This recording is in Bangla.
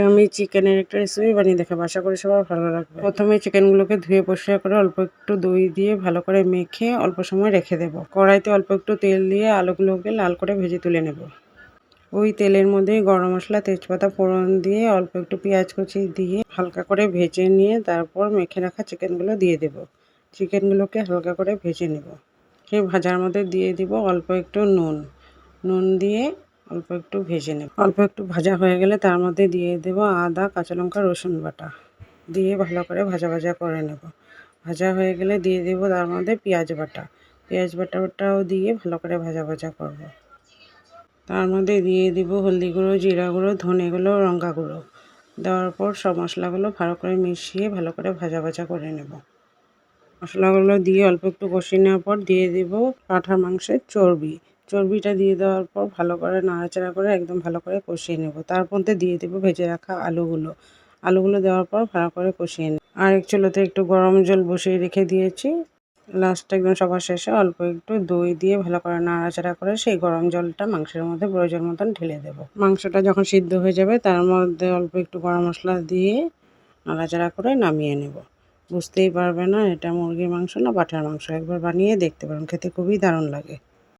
আমি চিকেনের একটা রেসিপি বানিয়ে দেখাবো, আশা করি সবার ভালো লাগবে। প্রথমে চিকেনগুলোকে ধুয়ে পরিষ্কার করে অল্প একটু দই দিয়ে ভালো করে মেখে অল্প সময় রেখে দেবো। কড়াইতে অল্প একটু তেল দিয়ে আলুগুলোকে লাল করে ভেজে তুলে নেব। ওই তেলের মধ্যেই গরম মশলা, তেজপাতা ফোড়ন দিয়ে অল্প একটু পেঁয়াজ কুচি দিয়ে হালকা করে ভেজে নিয়ে তারপর মেখে রাখা চিকেনগুলো দিয়ে দেব। চিকেনগুলোকে হালকা করে ভেজে নেব। সেই ভাজার মধ্যে দিয়ে দিব অল্প একটু নুন দিয়ে অল্প একটু ভেজে নেব। অল্প একটু ভাজা হয়ে গেলে তার মধ্যে দিয়ে দেব আদা, কাঁচা লঙ্কা, রসুন বাটা দিয়ে ভালো করে ভাজা করে নেব। ভাজা হয়ে গেলে দিয়ে দেব তার মধ্যে পেঁয়াজ বাটাটাও দিয়ে ভালো করে ভাজা করব। তার মধ্যে দিয়ে দিব হলদি গুঁড়ো, জিরা গুঁড়ো, ধনে গুঁড়ো, লঙ্কা গুঁড়ো দেওয়ার পর সব মশলাগুলো ভালো করে মিশিয়ে ভালো করে ভাজা করে নেব। মশলাগুলো দিয়ে অল্প একটু কষিয়ে নেওয়ার পর দিয়ে দেব পাঁঠার মাংসের চর্বিটা দিয়ে দেওয়ার পর ভালো করে নাড়াচাড়া করে একদম ভালো করে কষিয়ে নেব। তার মধ্যে দিয়ে দেব ভেজে রাখা আলুগুলো দেওয়ার পর ভালো করে কষিয়ে নেব। আর এক চুলোতে একটু গরম জল বসিয়ে রেখে দিয়েছি। লাস্টে একদম সবার শেষে অল্প একটু দই দিয়ে ভালো করে নাড়াচাড়া করে সেই গরম জলটা মাংসের মধ্যে প্রয়োজন মতন ঢেলে দেব। মাংসটা যখন সিদ্ধ হয়ে যাবে তার মধ্যে অল্প একটু গরম মশলা দিয়ে নাড়াচাড়া করে নামিয়ে নেব। বুঝতেই পারবে না এটা মুরগির মাংস না পাঁঠার মাংস। একবার বানিয়ে দেখতে পারেন, খেতে খুবই দারুণ লাগে।